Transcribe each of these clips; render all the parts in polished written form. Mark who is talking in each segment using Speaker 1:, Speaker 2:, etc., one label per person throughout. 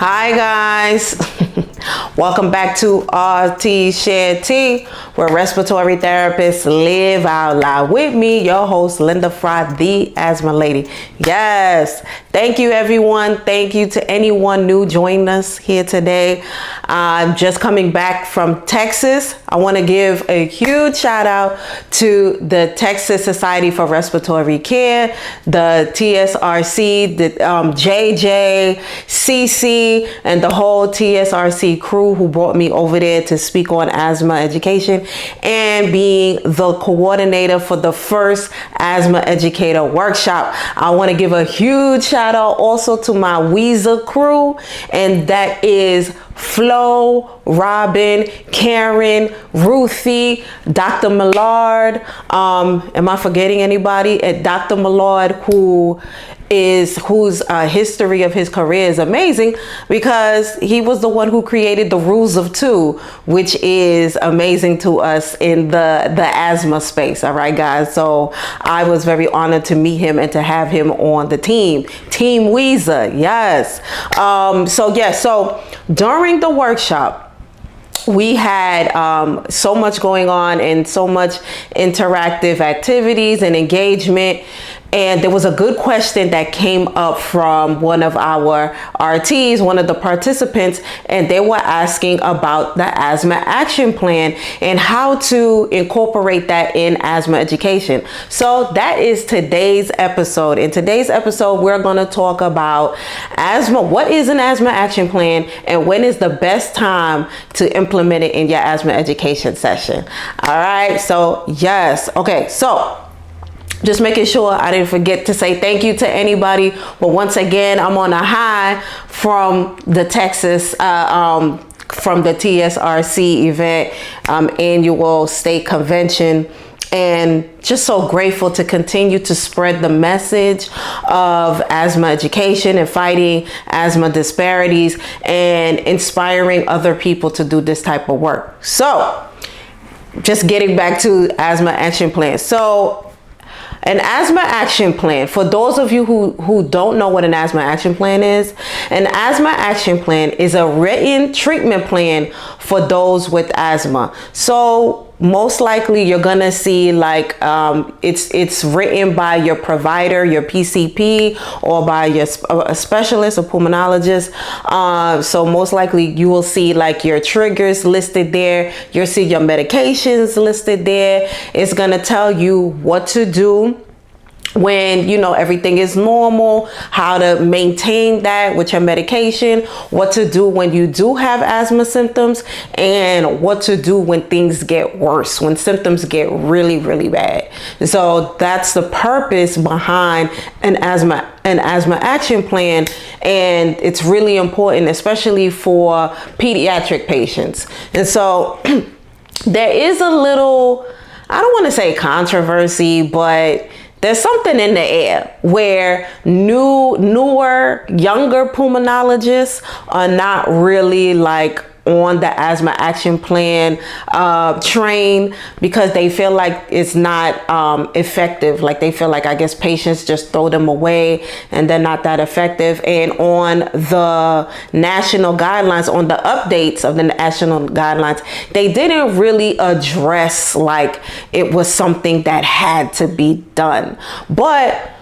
Speaker 1: Hi guys, welcome back to Rts Share T, where respiratory therapists live out loud. With me, your host, Linda Fry, the asthma lady. Yes, thank you everyone. Thank you to anyone new joining us here today. I'm just coming back from Texas. I want to give a huge shout out to the Texas Society for Respiratory Care, the TSRC, the JJ, CC, and the whole TSRC crew who brought me over there to speak on asthma education and being the coordinator for the first asthma educator workshop. I want to give a huge shout out also to my Weezer crew, and that is Flo, Robin, Karen, Ruthie, Dr. Millard. Am I forgetting anybody? Dr. Millard, whose history of his career is amazing because he was the one who created the rules of two, which is amazing to us in the asthma space. All right, guys. So I was very honored to meet him and to have him on the team Weezer. Yes. So during the workshop, we had so much going on and so much interactive activities and engagement. And there was a good question that came up from one of our RTs, one of the participants, and they were asking about the asthma action plan and how to incorporate that in asthma education. So that is today's episode. In today's episode, we're going to talk about asthma. What is an asthma action plan and when is the best time to implement it in your asthma education session? All right. So yes. Okay. So just making sure I didn't forget to say thank you to anybody. But once again, I'm on a high from the Texas, from the TSRC event, annual state convention. And just so grateful to continue to spread the message of asthma education and fighting asthma disparities and inspiring other people to do this type of work. So just getting back to asthma action plan. So an asthma action plan, for those of you who don't know what an asthma action plan is, an asthma action plan is a written treatment plan for those with asthma. So most likely you're gonna see like it's written by your provider, your PCP, or by a specialist or pulmonologist. So most likely you will see like your triggers listed there. You'll see your medications listed there. It's gonna tell you what to do when everything is normal, how to maintain that with your medication, what to do when you do have asthma symptoms, and what to do when things get worse, when symptoms get really, really bad. So that's the purpose behind an asthma action plan, and it's really important, especially for pediatric patients. And so there is a little, I don't want to say controversy, but there's something in the air where newer, younger pulmonologists are not really like on the asthma action plan train because they feel like it's not effective. Like they feel like, I guess, patients just throw them away and they're not that effective. And on the national guidelines, on the updates of the national guidelines, they didn't really address like it was something that had to be done. But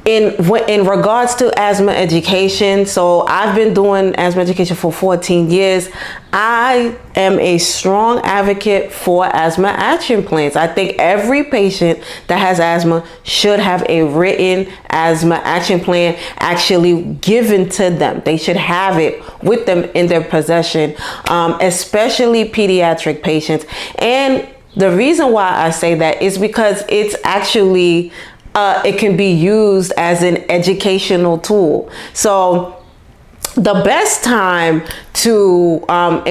Speaker 1: in regards to asthma education, so I've been doing asthma education for 14 years. I am a strong advocate for asthma action plans. I think every patient that has asthma should have a written asthma action plan actually given to them. They should have it with them in their possession, especially pediatric patients. And the reason why I say that is because it's actually it can be used as an educational tool. So the best time to,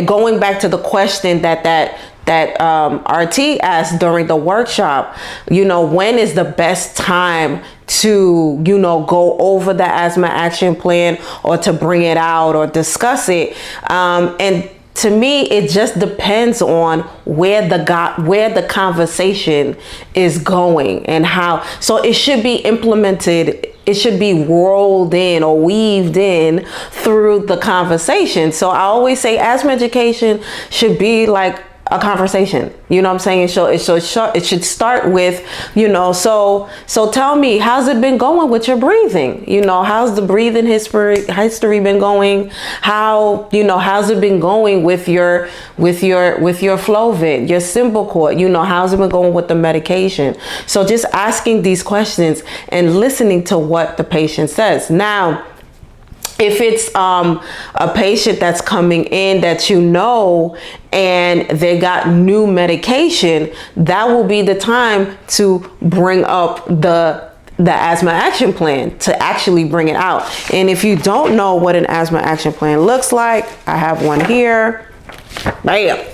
Speaker 1: going back to the question that RT asked during the workshop, when is the best time to, go over the asthma action plan or to bring it out or discuss it? And to me, it just depends on where the conversation is going and how. So it should be implemented it should be rolled in or weaved in through the conversation. So I always say asthma education should be like a conversation, you know what I'm saying? It should start with, you know, so tell me, how's it been going with your breathing? You know, how's the breathing history been going? How, you know, how's it been going with your Flovent, your Symbicort? You know, how's it been going with the medication? So just asking these questions and listening to what the patient says. Now, if it's a patient that's coming in that you know and they got new medication, that will be the time to bring up the asthma action plan, to actually bring it out. And if you don't know what an asthma action plan looks like, I have one here. Bam.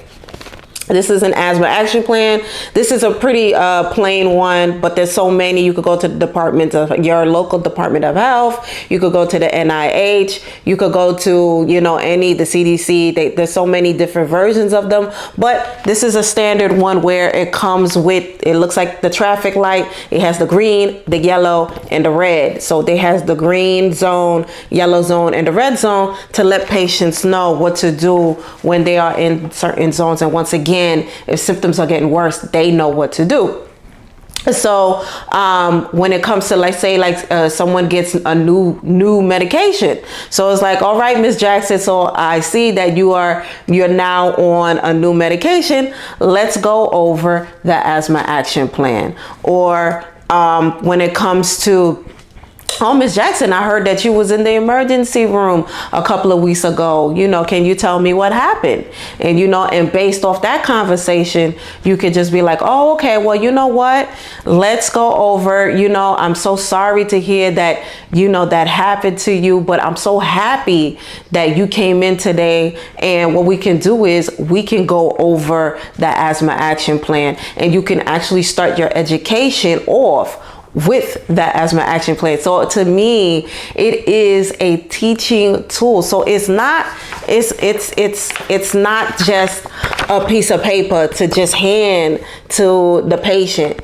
Speaker 1: This is an asthma action plan. This is a pretty plain one, but there's so many. You could go to the department of your local Department of Health. You could go to the NIH. You could go to, you know, the CDC. There's so many different versions of them, but this is a standard one where it comes with, it looks like the traffic light. It has the green, the yellow, and the red. So it has the green zone, yellow zone, and the red zone to let patients know what to do when they are in certain zones. And once again, if symptoms are getting worse, they know what to do. So when it comes to, like, say, someone gets a new medication, so it's like, all right, Miss Jackson, so I see that you're now on a new medication. Let's go over the asthma action plan. Or when it comes to, oh, Miss Jackson, I heard that you was in the emergency room a couple of weeks ago. You know, can you tell me what happened? And, you know, and based off that conversation, you could just be like, oh, okay, well, you know what? Let's go over, you know, I'm so sorry to hear that, you know, that happened to you, but I'm so happy that you came in today. And what we can do is we can go over the asthma action plan, and you can actually start your education off with that asthma action plan. So to me, it is a teaching tool. So it's not just a piece of paper to just hand to the patient.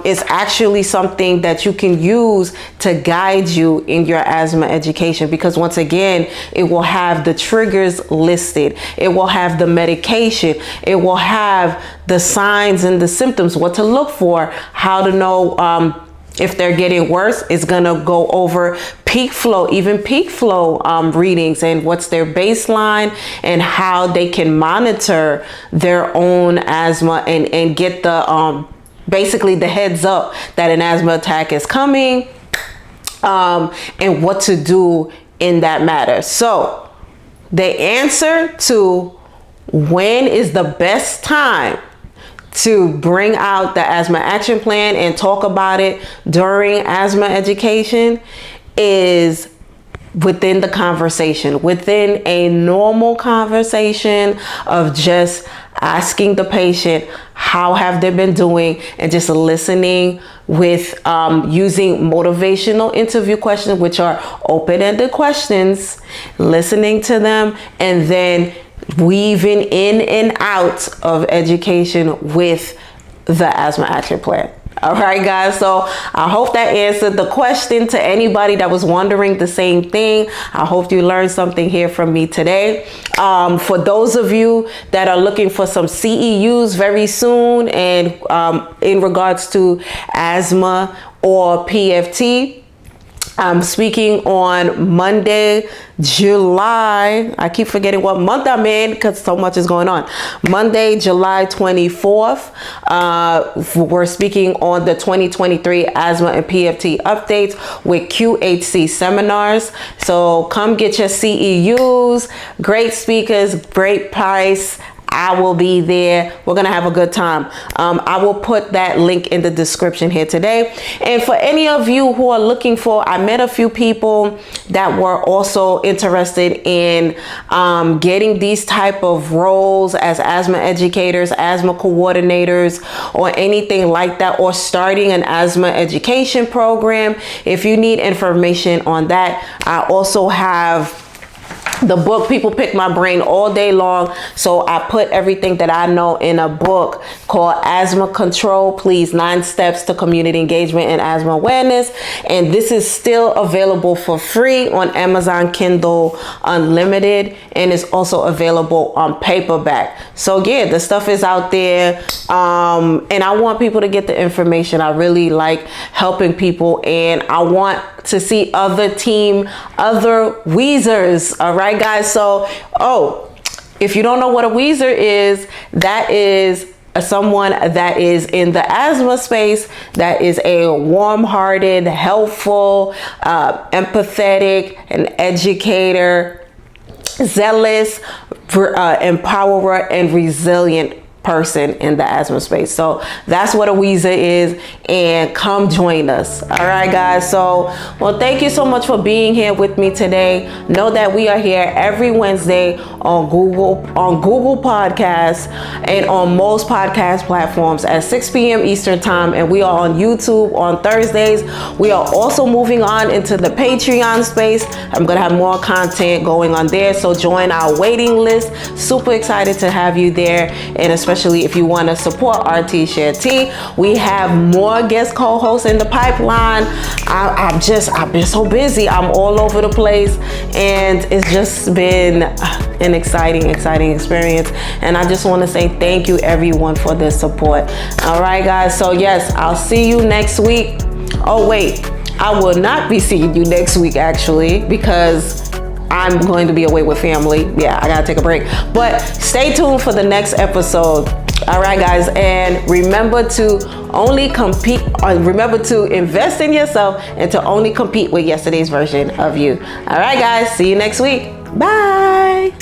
Speaker 1: It's actually something that you can use to guide you in your asthma education, because once again, it will have the triggers listed. It will have the medication. It will have the signs and the symptoms, what to look for, how to know if they're getting worse. It's gonna go over peak flow readings, and what's their baseline, and how they can monitor their own asthma and get the basically the heads up that an asthma attack is coming, and what to do in that matter. So the answer to when is the best time to bring out the asthma action plan and talk about it during asthma education is within the conversation, within a normal conversation of just asking the patient how have they been doing, and just listening with using motivational interview questions, which are open-ended questions, listening to them, and then weaving in and out of education with the asthma action plan. All right, guys. So I hope that answered the question to anybody that was wondering the same thing. I hope you learned something here from me today. For those of you that are looking for some CEUs very soon, and in regards to asthma or PFT, I'm speaking on Monday, July. I keep forgetting what month I'm in because so much is going on. Monday, July 24th. We're speaking on the 2023 asthma and PFT updates with QHC seminars. So come get your CEUs. Great speakers, great price. I will be there. We're going to have a good time. I will put that link in the description here today. And for any of you who are looking for, I met a few people that were also interested in getting these type of roles as asthma educators, asthma coordinators, or anything like that, or starting an asthma education program. If you need information on that, I also have The book, people pick my brain all day long, so I put everything that I know in a book called Asthma Control, Please, 9 Steps to Community Engagement and Asthma Awareness. And this is still available for free on Amazon Kindle Unlimited, and it's also available on paperback. So yeah, the stuff is out there, and I want people to get the information. I really like helping people, and I want to see other Weezers. All right, guys. So, if you don't know what a Weezer is, that is someone that is in the asthma space, that is a warm-hearted, helpful, empathetic, an educator, zealous, empowerer, and resilient person in the asthma space. So that's what a Weezer is, and come join us. All right, guys. So, well, thank you so much for being here with me today. Know that we are here every Wednesday on Google Podcasts and on most podcast platforms at 6 p.m. Eastern Time, and we are on YouTube on Thursdays. We are also moving on into the Patreon space. I'm gonna have more content going on there, so join our waiting list. Super excited to have you there, and especially if you want to support Rts Share Tea. We have more guest co-hosts in the pipeline. I've been so busy. I'm all over the place, and it's just been an exciting experience. And I just want to say thank you, everyone, for the support. All right, guys. So yes, I'll see you next week. Oh wait, I will not be seeing you next week, actually, because I'm going to be away with family. Yeah, I gotta take a break. But stay tuned for the next episode. All right, guys, and remember to invest in yourself and to only compete with yesterday's version of you. All right, guys, see you next week. Bye.